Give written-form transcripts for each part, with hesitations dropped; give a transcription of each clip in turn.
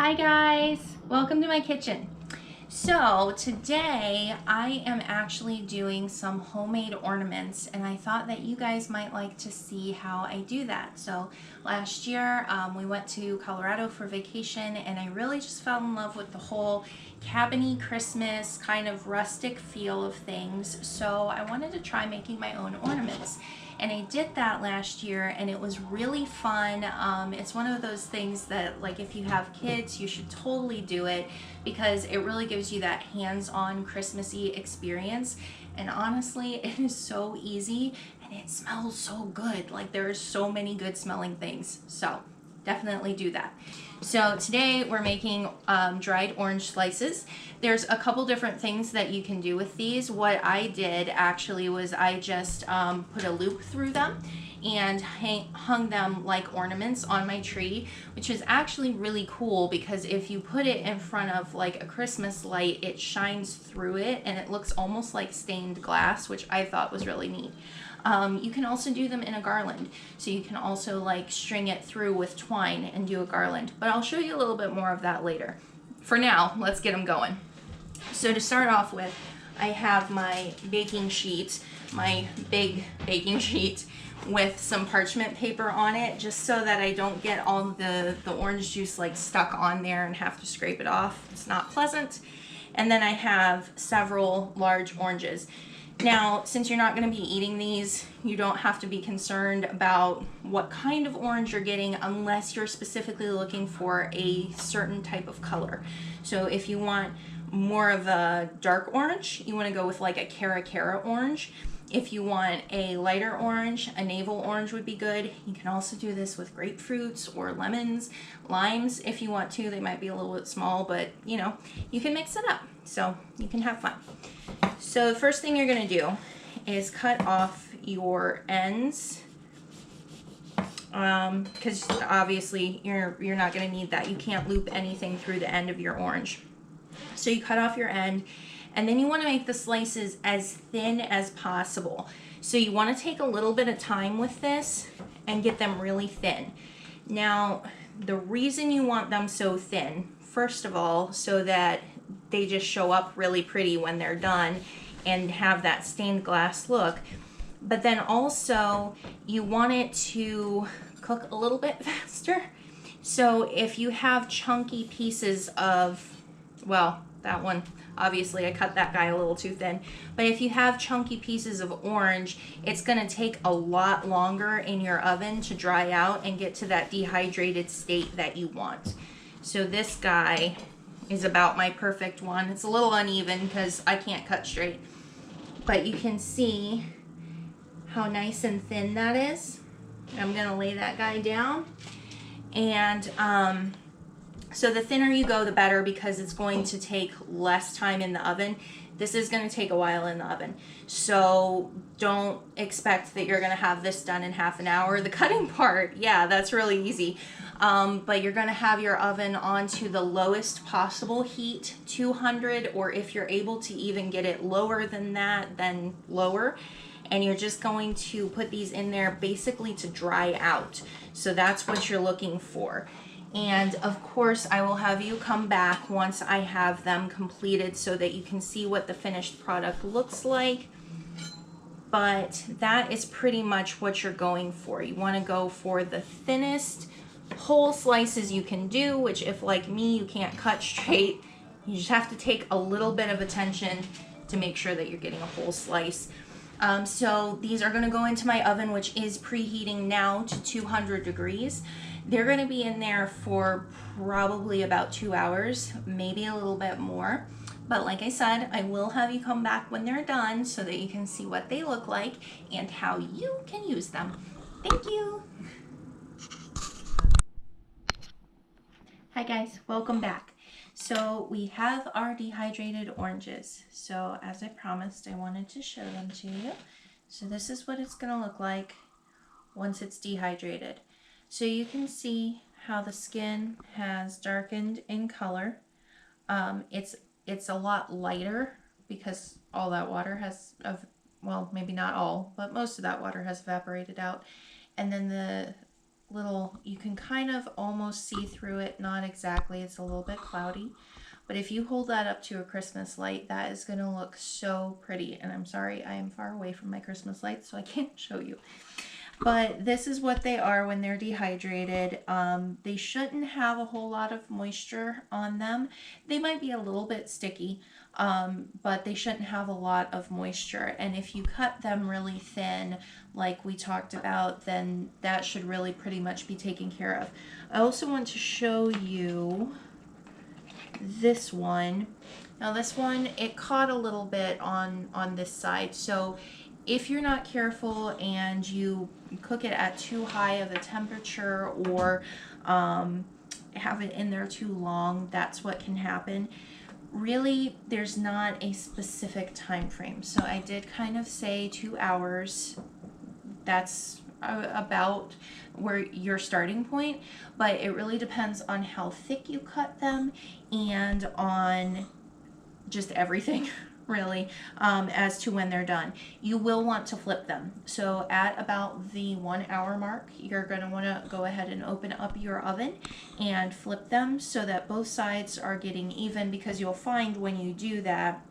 Hi guys, welcome to my kitchen. So today I am actually doing some homemade ornaments and I thought that you guys might like to see how I do that. So last year we went to Colorado for vacation and I really just fell in love with the whole cabiny Christmas kind of rustic feel of things. So I wanted to try making my own ornaments. And I did that last year and it was really fun. It's one of those things that, like, if you have kids, you should totally do it because it really gives you that hands-on Christmassy experience. And honestly, it is so easy and it smells so good. Like, there are so many good smelling things. So definitely do that. So today we're making dried orange slices. There's a couple different things that you can do with these. What I did actually was I just put a loop through them and hung them like ornaments on my tree, which is actually really cool because if you put it in front of like a Christmas light, it shines through it and it looks almost like stained glass, which I thought was really neat. You can also do them in a garland. So you can also like string it through with twine and do a garland. But I'll show you a little bit more of that later. For now, let's get them going. So to start off with, I have my baking sheet, my big baking sheet with some parchment paper on it, just so that I don't get all the orange juice like stuck on there and have to scrape it off. It's not pleasant. And then I have several large oranges. Now, since you're not going to be eating these, you don't have to be concerned about what kind of orange you're getting unless you're specifically looking for a certain type of color. So if you want more of a dark orange, you want to go with like a Cara orange. If you want a lighter orange, a navel orange would be good. You can also do this with grapefruits or lemons, limes if you want to. They might be a little bit small, but you know, you can mix it up so you can have fun. So the first thing you're going to do is cut off your ends because obviously you're not going to need that. You can't loop anything through the end of your orange. So you cut off your end and then you want to make the slices as thin as possible. So you want to take a little bit of time with this and get them really thin. Now, the reason you want them so thin, first of all, so that they just show up really pretty when they're done and have that stained glass look. But then also you want it to cook a little bit faster. So if you have chunky pieces of, well, that one, obviously I cut that guy a little too thin, but if you have chunky pieces of orange, it's gonna take a lot longer in your oven to dry out and get to that dehydrated state that you want. So this guy is about my perfect one. It's a little uneven because I can't cut straight, but you can see how nice and thin that is. I'm gonna lay that guy down, and so the thinner you go, the better, because it's going to take less time in the oven. This is going to take a while in the oven, so don't expect that you're going to have this done in half an hour. The cutting part, yeah, that's really easy, but you're going to have your oven onto the lowest possible heat, 200, or if you're able to even get it lower than that, then lower. And you're just going to put these in there basically to dry out. So that's what you're looking for. And of course, I will have you come back once I have them completed so that you can see what the finished product looks like. But that is pretty much what you're going for. You want to go for the thinnest whole slices you can do, which if like me, you can't cut straight, you just have to take a little bit of attention to make sure that you're getting a whole slice. So these are going to go into my oven, which is preheating now to 200 degrees. They're going to be in there for probably about 2 hours, maybe a little bit more. But like I said, I will have you come back when they're done so that you can see what they look like and how you can use them. Thank you. Hi guys, welcome back. So we have our dehydrated oranges. So as I promised, I wanted to show them to you. So this is what it's going to look like once it's dehydrated. So you can see how the skin has darkened in color. It's a lot lighter because all that water has, well, maybe not all, but most of that water has evaporated out. And then the little, you can kind of almost see through it, not exactly, it's a little bit cloudy. But if you hold that up to a Christmas light, that is going to look so pretty. And I'm sorry, I am far away from my Christmas lights, so I can't show you. But this is what they are when they're dehydrated. They shouldn't have a whole lot of moisture on them. They might be a little bit sticky, but they shouldn't have a lot of moisture. And if you cut them really thin, like we talked about, then that should really pretty much be taken care of. I also want to show you this one. Now this one, it caught a little bit on this side. So if you're not careful and you cook it at too high of a temperature, or have it in there too long, that's what can happen. Really, there's not a specific time frame. So I did kind of say 2 hours. That's about where your starting point, but it really depends on how thick you cut them and on just everything really, as to when they're done. You will want to flip them. So at about the 1 hour mark, you're going to want to go ahead and open up your oven and flip them so that both sides are getting even, because you'll find when you do that,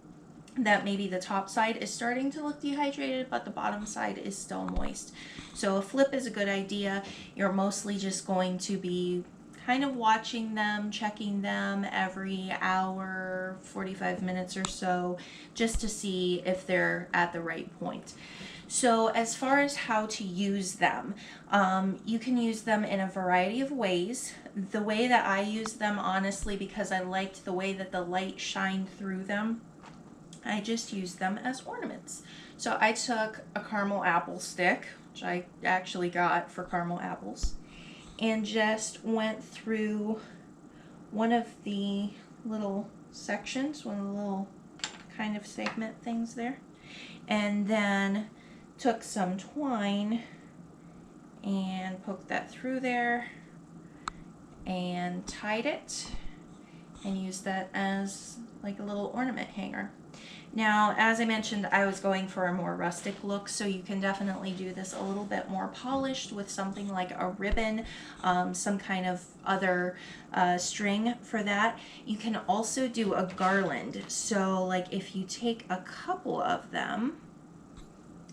that maybe the top side is starting to look dehydrated, but the bottom side is still moist. So a flip is a good idea. You're mostly just going to be kind of watching them, checking them every hour, 45 minutes or so, just to see if they're at the right point. So as far as how to use them, you can use them in a variety of ways. The way that I use them, honestly, because I liked the way that the light shined through them, I just used them as ornaments. So I took a caramel apple stick, which I actually got for caramel apples, and just went through one of the little sections, one of the little kind of segment things there, and then took some twine and poked that through there and tied it and used that as like a little ornament hanger. Now, as I mentioned, I was going for a more rustic look, so you can definitely do this a little bit more polished with something like a ribbon, some kind of other string for that. You can also do a garland. So like if you take a couple of them,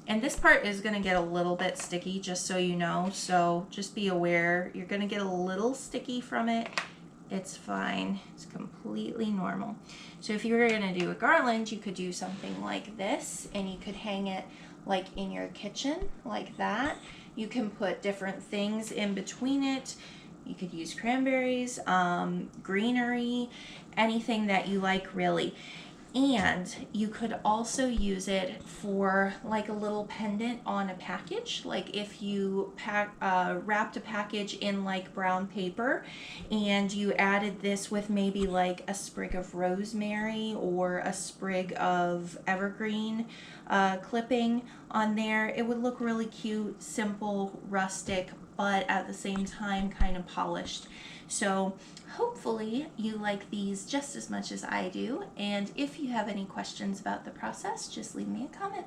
and this part is going to get a little bit sticky, just so you know, so just be aware, you're going to get a little sticky from it. It's fine. It's completely normal. So if you were going to do a garland, you could do something like this, and you could hang it like in your kitchen, like that. You can put different things in between it. You could use cranberries, greenery, anything that you like, really. And you could also use it for like a little pendant on a package. Like if you wrapped a package in like brown paper and you added this with maybe like a sprig of rosemary or a sprig of evergreen clipping on there, it would look really cute, simple, rustic, but at the same time kind of polished. So hopefully you like these just as much as I do, and if you have any questions about the process, just leave me a comment.